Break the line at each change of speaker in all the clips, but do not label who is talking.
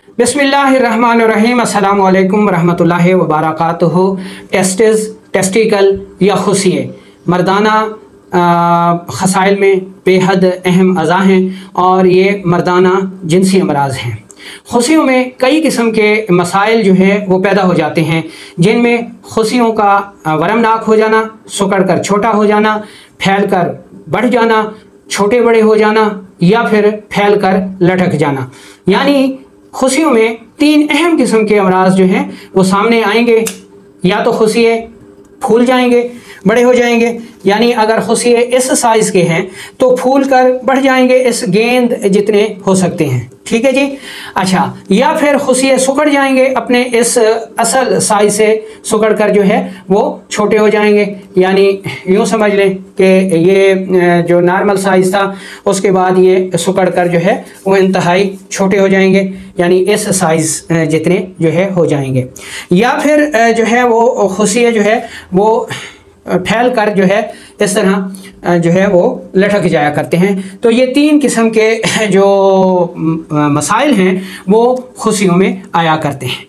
बिस्मिल्लाहिर्रहमानिर्रहीम। अस्सलामु अलैकुम रहमतुल्लाहि व बरकातुहू। टेस्टिकल या खुसिये मर्दाना खसाइल में बेहद अहम अज़ा हैं और ये मर्दाना जिनसी अमराज हैं। खुशियों में कई किस्म के मसाइल जो है वो पैदा हो जाते हैं, जिनमें खुशियों का वरमनाक हो जाना, सुकड़ कर छोटा हो जाना, फैल कर बढ़ जाना, छोटे बड़े हो जाना या फिर फैल कर लटक जाना। यानी खुशियों में तीन अहम किस्म के अमराज जो हैं वो सामने आएंगे। या तो खुशिये फूल जाएंगे, बड़े हो जाएंगे, यानी अगर खुशिये इस साइज़ के हैं तो फूल कर बढ़ जाएंगे, इस गेंद जितने हो सकते हैं। ठीक है जी। अच्छा, या फिर खुशिये सुकड़ जाएंगे, अपने इस असल साइज से सुकड़ कर जो है वो छोटे हो जाएंगे। यानी यूँ समझ लें कि ये जो नॉर्मल साइज़ था उसके बाद ये सुकड़ कर जो है वो इंतहाई छोटे हो जाएंगे, यानी इस साइज़ जितने जो है हो जाएंगे। या फिर जो है वो खुशिये जो है वो फैल कर जो है इस तरह जो है वो लटक जाया करते हैं। तो ये तीन किस्म के जो मसाइल हैं वो खुशियों में आया करते हैं।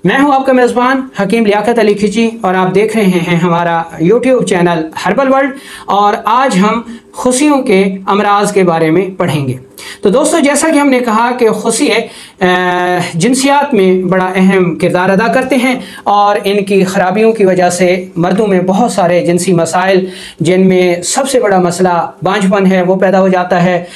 मैं हूं आपका मेज़बान हकीम लियाकत अली खिची और आप देख रहे हैं हमारा यूट्यूब चैनल हर्बल वर्ल्ड। और आज हम खुशियों के अमराज के बारे में पढ़ेंगे। तो दोस्तों, जैसा कि हमने कहा कि खुशिये जिनसियात में बड़ा अहम किरदार अदा करते हैं और इनकी ख़राबियों की वजह से मर्दों में बहुत सारे जिनसी मसाइल, जिनमें सबसे बड़ा मसला बांझपन है, वो पैदा हो जाता है।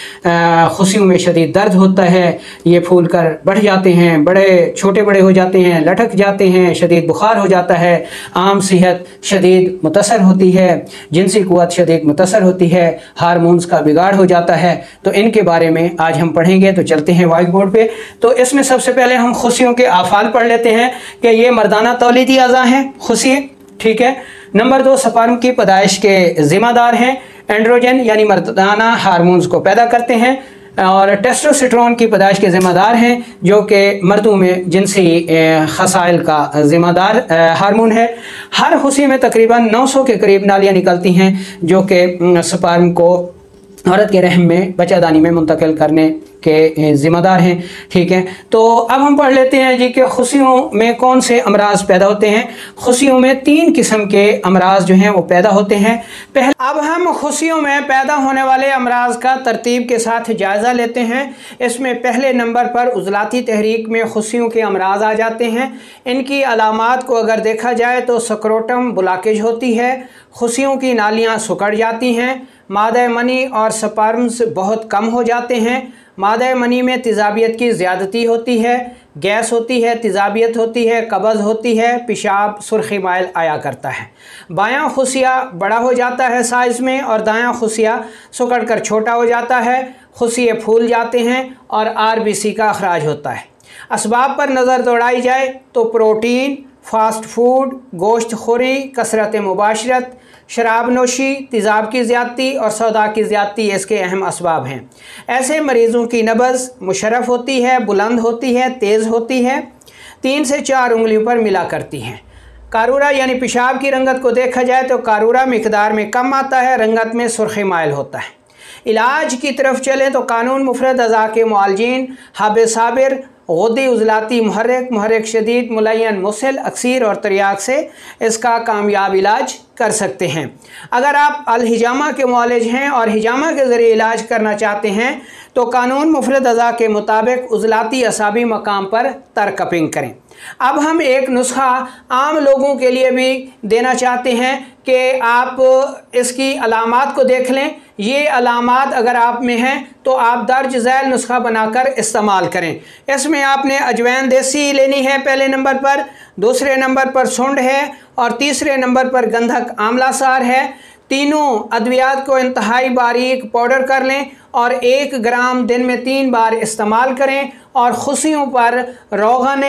खुशियों में शदीद दर्द होता है, ये फूल कर बढ़ जाते हैं, बड़े छोटे बड़े हो जाते हैं, लटक जाते हैं, शदीद बुखार हो जाता है, आम सेहत शदीद मुतासर होती है, जिनसी क़ुव्वत शदीद मुतासर होती है, हार्मोन्स का बिगाड़ हो जाता है। तो इनके बारे में आज हम पढ़ेंगे। तो चलते हैं वाइट बोर्ड पे। तो इसमें सबसे पहले हम खुशियों के आफाल पढ़ लेते हैं कि ये मर्दाना तौलीदी अज़ा हैं खुशिये। ठीक है। नंबर 2, स्पर्म की पैदाइश के ज़िम्मेदार हैं। एंड्रोजन यानी मर्दाना हार्मोन्स को पैदा करते हैं और टेस्टोस्टेरोन की पैदाइश के ज़िम्मेदार हैं, जो कि मर्दों में जिनसी खसाइल का ज़िम्मेदार हार्मोन है। हर खुशी में तकरीबन 900 के करीब नालियाँ निकलती हैं, जो कि स्पर्म को औरत के रहम में बच्चादानी में मुंतकिल करने के ज़िम्मेदार हैं। ठीक है। तो अब हम पढ़ लेते हैं जी कि खुशियों में कौन से अमराज पैदा होते हैं। खुशियों में 3 किस्म के अमराज जो हैं वो पैदा होते हैं। अब हम खुशियों में पैदा होने वाले अमराज का तरतीब के साथ जायज़ा लेते हैं। इसमें पहले नंबर पर उज़लाती तहरीक में खुशियों के अमराज आ जाते हैं। इनकी अलामात को अगर देखा जाए तो स्क्रोटम ब्लॉकेज होती है, खुशियों की नालियाँ सुकड़ जाती हैं, मादा मनी और स्पर्म्स बहुत कम हो जाते हैं, मादा मनी में तेज़ाबियत की ज़्यादती होती है, गैस होती है, तेज़ाबियत होती है, कब्ज़ होती है, पेशाब सुर्खी माइल आया करता है। बायां खुशिया बड़ा हो जाता है साइज़ में और दायां खुशिया सुकड़ कर छोटा हो जाता है। खुशिये फूल जाते हैं और RBC का अखराज होता है। असबाब पर नज़र दौड़ाई जाए तो प्रोटीन, फास्ट फूड, गोश्त खोरी, कसरत मुबाशरत, शराब नोशी, तेज़ाब की ज़्यादती और सौदा की ज़्यादती इसके अहम असबाब हैं। ऐसे मरीज़ों की नब्ज़ मुशर्रफ होती है, बुलंद होती है, तेज़ होती है, 3 से 4 उंगलियों पर मिला करती हैं। कारूरा यानी पेशाब की रंगत को देखा जाए तो कारूरा मिकदार में कम आता है, रंगत में सुर्ख़ी माइल होता है। इलाज की तरफ चलें तो कानून मुफरद अज़ा के मुआलजीन हब साबिर, गुद्दी उज़लाती मुहर्रिक शदीद मुलय्यन मुसिल अक्सीर और तरियाक से इसका कामयाब इलाज कर सकते हैं। अगर आप अल-हिजामा के मुआलिज हैं और हिजामा के ज़रिए इलाज करना चाहते हैं तो कानून मुफरद अज़ा के मुताबिक उज़लाती असाबी मकाम पर तरकपिंग करें। अब हम एक नुस्खा आम लोगों के लिए भी देना चाहते हैं कि आप इसकी अलामात को देख लें। ये अलामात अगर आप में हैं तो आप दर्ज झैल नुस्खा बनाकर इस्तेमाल करें। इसमें आपने अजवैन देसी लेनी है पहले नंबर पर, दूसरे नंबर पर सुंड है और तीसरे नंबर पर गंधक आंवला सार है। तीनों अद्वियात को इंतहाई बारीक पाउडर कर लें और 1 ग्राम दिन में 3 बार इस्तेमाल करें और खुशियों पर रोगन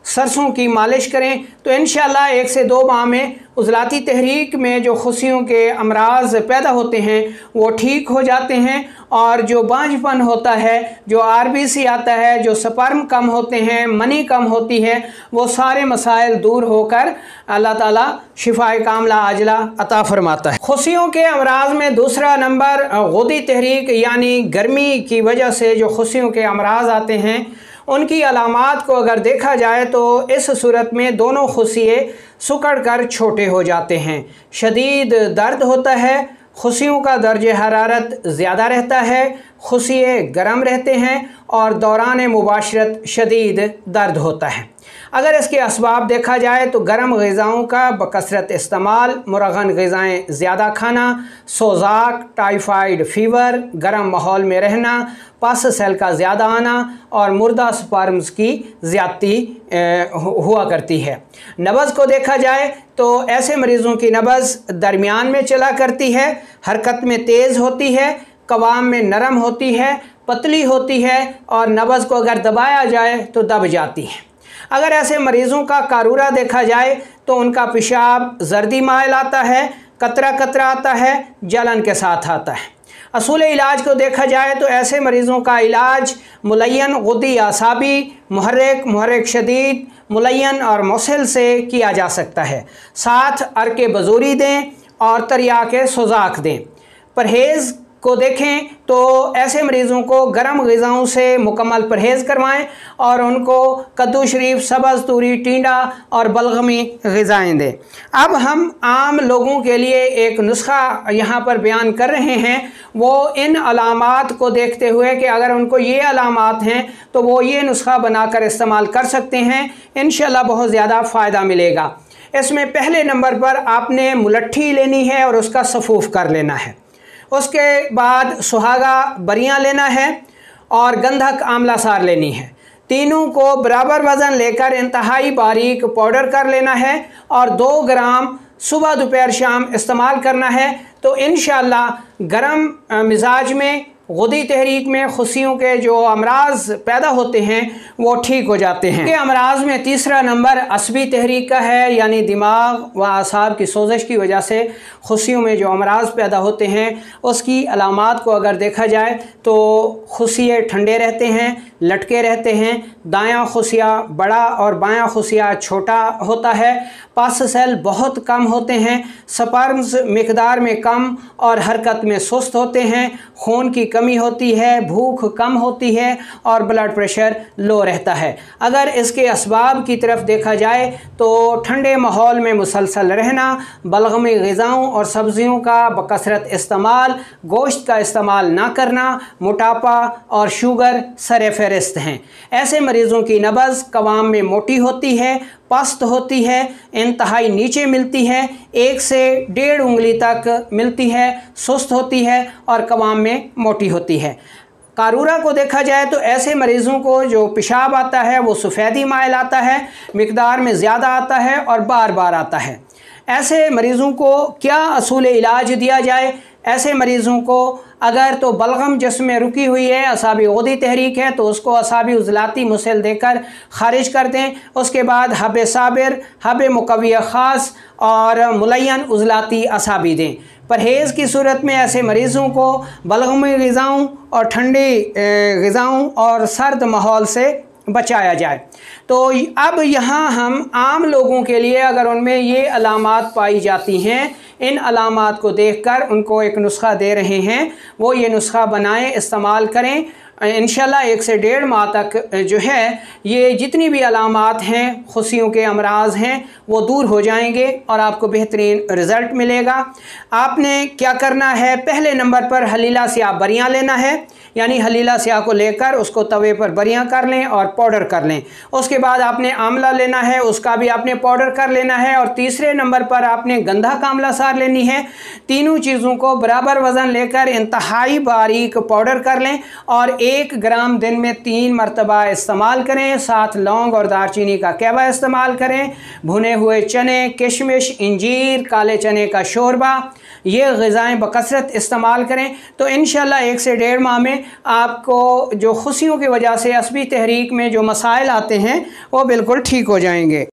सरसों की मालिश करें। तो इंशाअल्लाह 1 से 2 माह में उज़लाती तहरीक में जो खुशियों के अमराज पैदा होते हैं वो ठीक हो जाते हैं और जो बांझपन होता है, जो RBC आता है, जो स्पर्म कम होते हैं, मनी कम होती है, वो सारे मसाइल दूर होकर अल्लाह ताला शिफाए कामला आजला अता फरमाता है। खुशियों के अमराज में दूसरा नंबर गुद्दी तहरीक यानी गर्मी की वजह से जो खुशियों के अमराज आते हैं उनकी अलामात को अगर देखा जाए तो इस सूरत में दोनों खुशिये सुकड़ कर छोटे हो जाते हैं। शदीद दर्द होता है, खुशियों का दर्जे हरारत ज़्यादा रहता है, खुशिये गर्म रहते हैं और दौरान मुबाशरत शदीद दर्द होता है। अगर इसके असबाब देखा जाए तो गर्म ग़िज़ाओं का बकसरत इस्तेमाल, मुरगन ग़िज़ाएँ ज़्यादा खाना, सोज़ाक, टाइफाइड फ़ीवर, गर्म माहौल में रहना, पस सेल का ज़्यादा आना और मुर्दा स्पर्म्स की ज़्यादती हुआ करती है। नब्ज़ को देखा जाए तो ऐसे मरीज़ों की नब्ज़ दरमियान में चला करती है, हरकत में तेज़ होती है, कवाम में नरम होती है, पतली होती है और नब्ज़ को अगर दबाया जाए तो दब जाती है। अगर ऐसे मरीज़ों का कारूरा देखा जाए तो उनका पेशाब जर्दी माइल आता है, कतरा कतरा आता है, जलन के साथ आता है। असूल इलाज को देखा जाए तो ऐसे मरीज़ों का इलाज मुलय्यन गुद्दी आसाबी, मुहर्रिक शदीद, मुलय्यन और मुसिल से किया जा सकता है। साथ अर्के बजूरी दें और तरियाके सुज़ाक दें। परहेज़ को देखें तो ऐसे मरीज़ों को गर्म ग़िज़ाओं से मुकम्मल परहेज़ करवाएं और उनको कद्दू शरीफ, सब्ज़ तूरी, टींडा और बलगमी ग़िज़ाएँ दें। अब हम आम लोगों के लिए एक नुस्खा यहाँ पर बयान कर रहे हैं, वो इन अलामात को देखते हुए कि अगर उनको ये अलामात हैं तो वो ये नुस्खा बनाकर इस्तेमाल कर सकते हैं। इंशाअल्लाह बहुत ज़्यादा फ़ायदा मिलेगा। इसमें पहले नंबर पर आपने मुलट्ठी लेनी है और उसका सफ़ूफ़ कर लेना है। उसके बाद सुहागा बरियाँ लेना है और गंधक आमला सार लेनी है। तीनों को बराबर वज़न लेकर इंतहाई बारीक पाउडर कर लेना है और 2 ग्राम सुबह दोपहर शाम इस्तेमाल करना है। तो इंशाअल्लाह गर्म मिजाज में, गुदी तहरीक में खुशियों के जो अमराज पैदा होते हैं वो ठीक हो जाते हैं। ये अमराज में तीसरा नंबर असबी तहरीक का है, यानी दिमाग व आसाब की सोजश की वजह से खुशियों में जो अमराज पैदा होते हैं उसकी अलामात को अगर देखा जाए तो खुशिये ठंडे रहते हैं, लटके रहते हैं, दायां खुशिया बड़ा और बायां खुशिया छोटा होता है, पस सेल बहुत कम होते हैं, स्पर्म्स मिकदार में कम और हरकत में सुस्त होते हैं, खून की कमी होती है, भूख कम होती है और ब्लड प्रेशर लो रहता है। अगर इसके असबाब की तरफ देखा जाए तो ठंडे माहौल में मुसलसल रहना, बलगमी ग़िज़ाओं और सब्ज़ियों का बकसरत इस्तेमाल, गोश्त का इस्तेमाल ना करना, मोटापा और शुगर सरे फहरिस्त हैं। ऐसे मरीज़ों की नब्ज़ कवाम में मोटी होती है, पस्त होती है, इंतहाई नीचे मिलती है, 1 से 1.5 उंगली तक मिलती है, सुस्त होती है और कवाम में मोटी होती है। कारूरा को देखा जाए तो ऐसे मरीज़ों को जो पेशाब आता है वो सफ़ेदी माइल आता है, मिकदार में ज़्यादा आता है और बार बार आता है। ऐसे मरीज़ों को क्या असूल इलाज दिया जाए? ऐसे मरीज़ों को अगर तो बलगम जिस्म में रुकी हुई है, असाबी गुदी तहरीक है, तो उसको असाबी उज़लाती मुसिल देकर ख़ारिज कर दें। उसके बाद हब साबिर, हब मुकव्विया ख़ास और मुलय्यन उज़लाती असाबी दें। परहेज़ की सूरत में ऐसे मरीज़ों को बलगमी ग़िज़ाओं और ठंडी ग़िज़ाओं और सर्द माहौल से बचाया जाए। तो अब यहाँ हम आम लोगों के लिए अगर उनमें ये अलामात पाई जाती हैं, इन अलामात को देखकर उनको एक नुस्खा दे रहे हैं, वो ये नुस्खा बनाएं, इस्तेमाल करें। इंशाल्लाह 1 से 1.5 माह तक जो है ये जितनी भी अलामात हैं, खुशियों के अमराज हैं, वो दूर हो जाएंगे और आपको बेहतरीन रिज़ल्ट मिलेगा। आपने क्या करना है, पहले नंबर पर हलीला स्याह बरियाँ लेना है, यानी हलीला स्याह को लेकर उसको तवे पर बरियाँ कर लें और पाउडर कर लें। उसके बाद आपने आंवला लेना है, उसका भी आपने पाउडर कर लेना है और तीसरे नंबर पर आपने गंधक आंवला सार लेनी है। तीनों चीज़ों को बराबर वज़न लेकर इंतहाई बारीक पाउडर कर लें और 1 ग्राम दिन में 3 मरतबा इस्तेमाल करें। साथ लौंग और दालचीनी का कहवा इस्तेमाल करें। भुने हुए चने, किशमिश, इंजीर, काले चने का शोरबा, ये ग़िज़ाएँ बकसरत इस्तेमाल करें। तो इंशाल्लाह 1 से 1.5 माह में आपको जो खुशियों की वजह से असबी तहरीक में जो मसाइल आते हैं वो बिल्कुल ठीक हो जाएंगे।